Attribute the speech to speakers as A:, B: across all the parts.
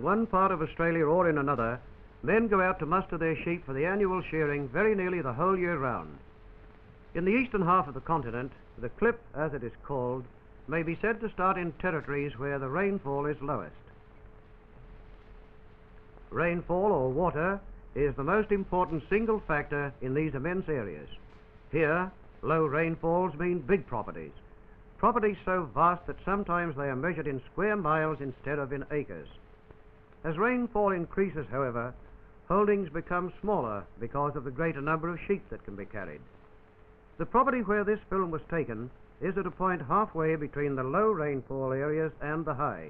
A: one part of Australia or in another, men go out to muster their sheep for the annual shearing very nearly the whole year round. In the eastern half of the continent, the clip, as it is called, may be said to start in territories where the rainfall is lowest. Rainfall, or water, is the most important single factor in these immense areas. Here, low rainfalls mean big properties, properties so vast that sometimes they are measured in square miles instead of in acres. As rainfall increases, however, holdings become smaller because of the greater number of sheep that can be carried. The property where this film was taken is at a point halfway between the low rainfall areas and the high.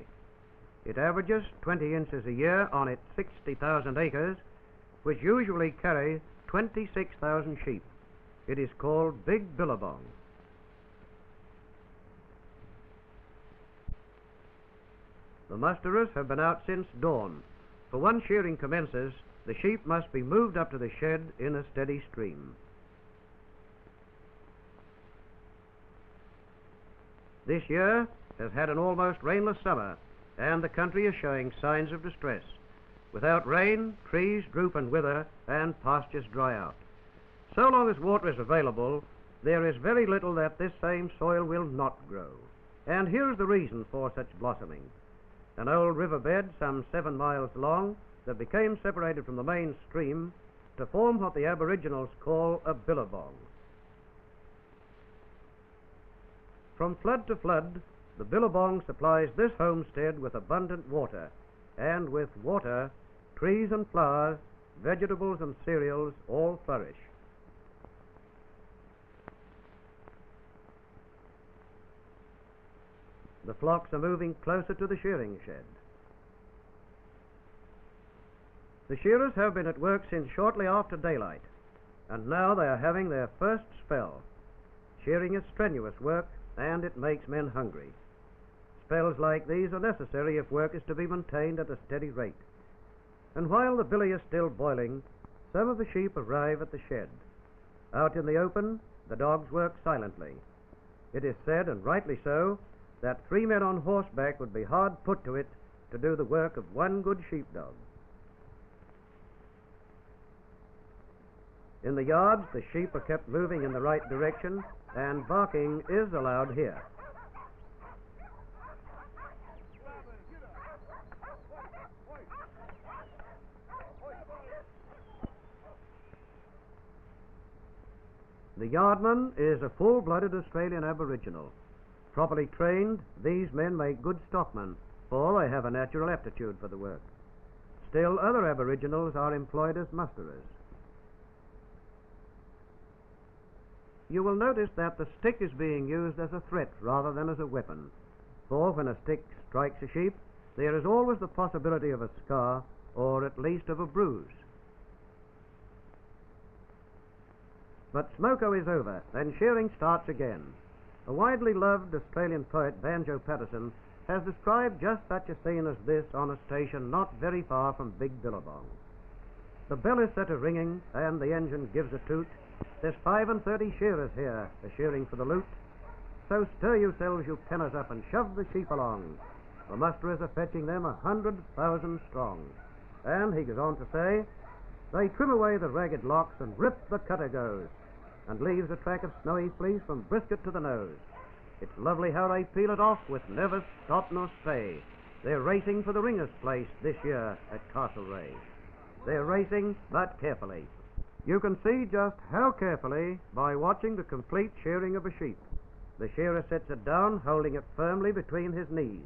A: It averages 20 inches a year on its 60,000 acres, which usually carry 26,000 sheep. It is called Big Billabong. The musterers have been out since dawn, for when shearing commences, the sheep must be moved up to the shed in a steady stream. This year has had an almost rainless summer, and the country is showing signs of distress. Without rain, trees droop and wither, and pastures dry out. So long as water is available, there is very little that this same soil will not grow. And here's the reason for such blossoming. An old riverbed some 7 miles long that became separated from the main stream to form what the Aboriginals call a billabong. From flood to flood, the billabong supplies this homestead with abundant water, and with water, trees and flowers, vegetables and cereals all flourish. The flocks are moving closer to the shearing shed. The shearers have been at work since shortly after daylight, and now they are having their first spell. Shearing is strenuous work, and it makes men hungry. Spells like these are necessary if work is to be maintained at a steady rate. And while the billy is still boiling, some of the sheep arrive at the shed. Out in the open, the dogs work silently. It is said, and rightly so, that 3 men on horseback would be hard put to it to do the work of one good sheepdog. In the yards, the sheep are kept moving in the right direction, and barking is allowed here. The yardman is a full-blooded Australian Aboriginal. Properly trained, these men make good stockmen, for they have a natural aptitude for the work. Still, other Aboriginals are employed as musterers. You will notice that the stick is being used as a threat rather than as a weapon, for when a stick strikes a sheep, there is always the possibility of a scar, or at least of a bruise. But smoko is over, and shearing starts again. A widely loved Australian poet, Banjo Patterson, has described just such a scene as this on a station not very far from Big Billabong. The bell is set a-ringing, and the engine gives a toot. There's 35 shearers here, a-shearing for the loot. So stir yourselves, you penners, up and shove the sheep along. The musterers are fetching them 100,000 strong. And, he goes on to say, they trim away the ragged locks and rip the cutter goes, and leaves a track of snowy fleece from brisket to the nose. It's lovely how they peel it off with never stop nor stay. They're racing for the ringer's place this year at Castlereagh. They're racing, but carefully. You can see just how carefully by watching the complete shearing of a sheep. The shearer sets it down, holding it firmly between his knees.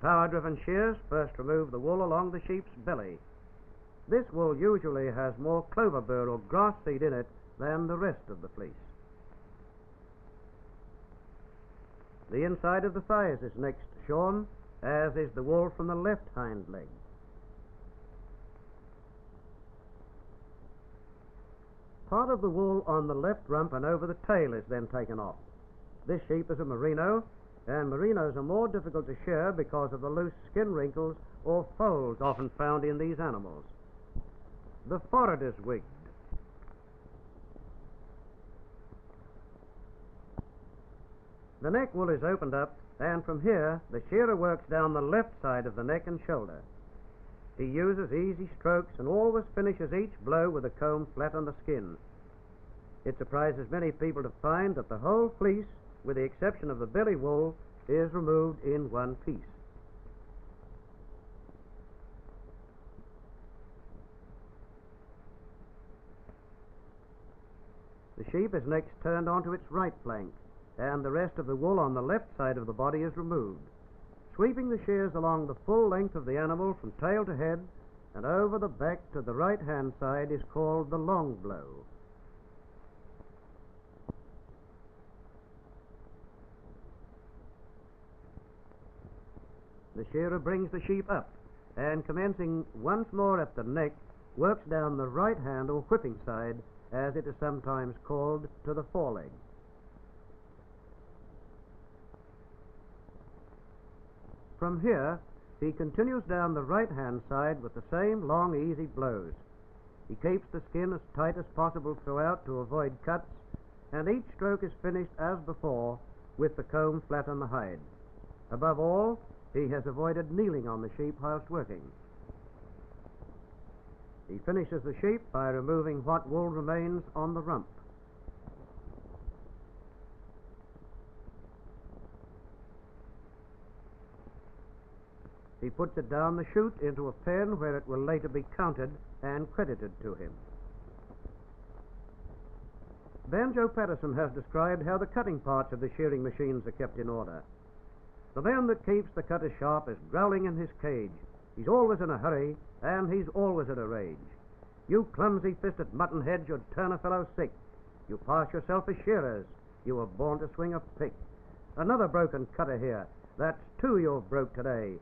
A: Power-driven shears first remove the wool along the sheep's belly. This wool usually has more clover burr or grass seed in it than the rest of the fleece. The inside of the thighs is next shorn, as is the wool from the left hind leg. Part of the wool on the left rump and over the tail is then taken off. This sheep is a merino, and merinos are more difficult to shear because of the loose skin wrinkles or folds often found in these animals. The forehead is wigged. The neck wool is opened up, and from here the shearer works down the left side of the neck and shoulder. He uses easy strokes and always finishes each blow with the comb flat on the skin. It surprises many people to find that the whole fleece, with the exception of the belly wool, is removed in one piece. The sheep is next turned onto its right flank, and the rest of the wool on the left side of the body is removed. Sweeping the shears along the full length of the animal from tail to head and over the back to the right-hand side is called the long blow. The shearer brings the sheep up and, commencing once more at the neck, works down the right hand or whipping side, as it is sometimes called, to the foreleg. From here, he continues down the right-hand side with the same long, easy blows. He keeps the skin as tight as possible throughout to avoid cuts, and each stroke is finished as before with the comb flat on the hide. Above all, he has avoided kneeling on the sheep whilst working. He finishes the sheep by removing what wool remains on the rump. He puts it down the chute into a pen where it will later be counted and credited to him. Banjo Patterson has described how the cutting parts of the shearing machines are kept in order. The man that keeps the cutter sharp is growling in his cage. He's always in a hurry, and he's always in a rage. You clumsy-fisted muttonhead should turn a fellow sick. You pass yourself as shearers. You were born to swing a pick. Another broken cutter here. That's two you've broke today.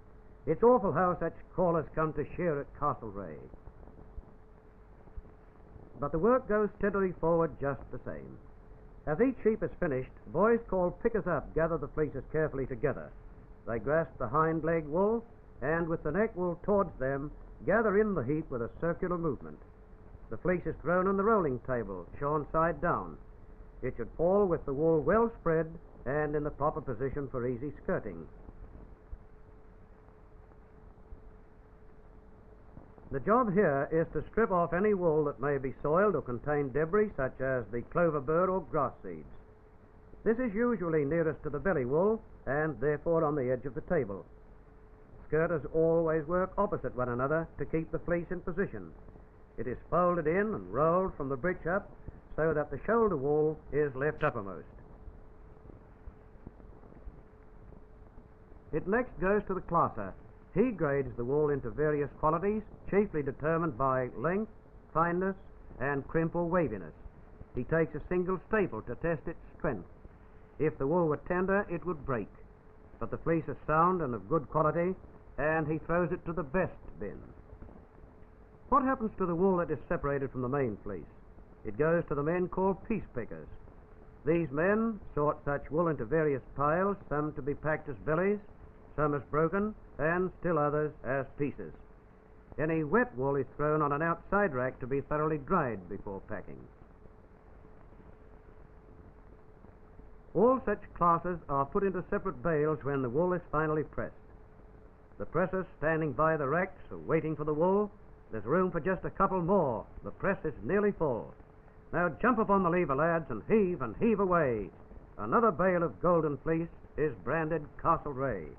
A: It's awful how such callers come to shear at Castlereagh. But the work goes steadily forward just the same. As each sheep is finished, boys called pickers up gather the fleeces carefully together. They grasp the hind leg wool, and with the neck wool towards them, gather in the heap with a circular movement. The fleece is thrown on the rolling table, shorn side down. It should fall with the wool well spread and in the proper position for easy skirting. The job here is to strip off any wool that may be soiled or contain debris such as the clover burr or grass seeds. This is usually nearest to the belly wool and therefore on the edge of the table. Skirters always work opposite one another to keep the fleece in position. It is folded in and rolled from the breech up so that the shoulder wool is left uppermost. It next goes to the classer. He grades the wool into various qualities, chiefly determined by length, fineness, and crimp or waviness. He takes a single staple to test its strength. If the wool were tender, it would break. But the fleece is sound and of good quality, and he throws it to the best bin. What happens to the wool that is separated from the main fleece? It goes to the men called piece pickers. These men sort such wool into various piles, some to be packed as bellies, some as broken, and still others as pieces. Any wet wool is thrown on an outside rack to be thoroughly dried before packing. All such classes are put into separate bales when the wool is finally pressed. The pressers standing by the racks are waiting for the wool. There's room for just a couple more. The press is nearly full. Now jump up on the lever, lads, and heave away. Another bale of golden fleece is branded Castlereagh.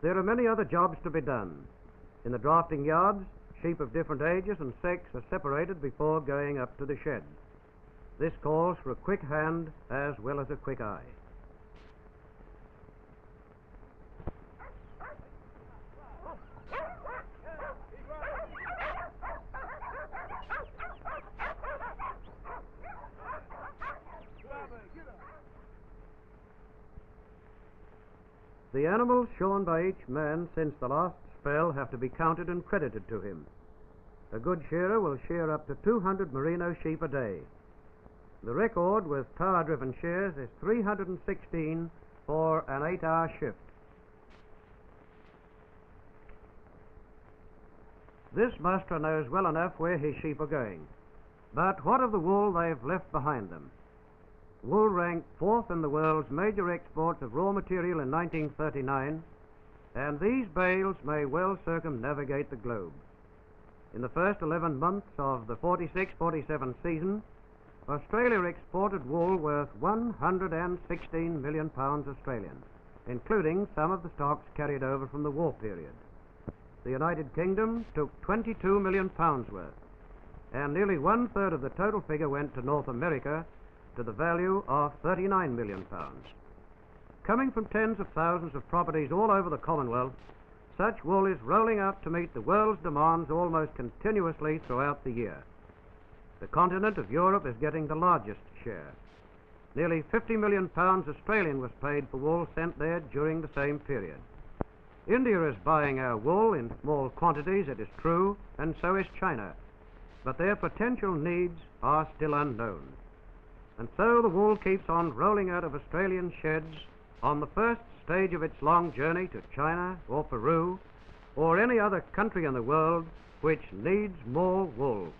A: There are many other jobs to be done. In the drafting yards, sheep of different ages and sex are separated before going up to the shed. This calls for a quick hand as well as a quick eye. The animals shorn by each man since the last spell have to be counted and credited to him. A good shearer will shear up to 200 merino sheep a day. The record with power-driven shears is 316 for an 8-hour shift. This musterer knows well enough where his sheep are going. But what of the wool they've left behind them? wool ranked fourth in the world's major exports of raw material in 1939, and these bales may well circumnavigate the globe. In the first 11 months of the 46-47 season, Australia exported wool worth 116 million pounds Australian, including some of the stocks carried over from the war period. The United Kingdom took 22 million pounds worth, and nearly one-third of the total figure went to North America to the value of 39 million pounds. Coming from tens of thousands of properties all over the Commonwealth, such wool is rolling out to meet the world's demands almost continuously throughout the year. The continent of Europe is getting the largest share. Nearly 50 million pounds Australian was paid for wool sent there during the same period. India is buying our wool in small quantities, it is true, and so is China, but their potential needs are still unknown. And so the wool keeps on rolling out of Australian sheds on the first stage of its long journey to China or Peru or any other country in the world which needs more wool.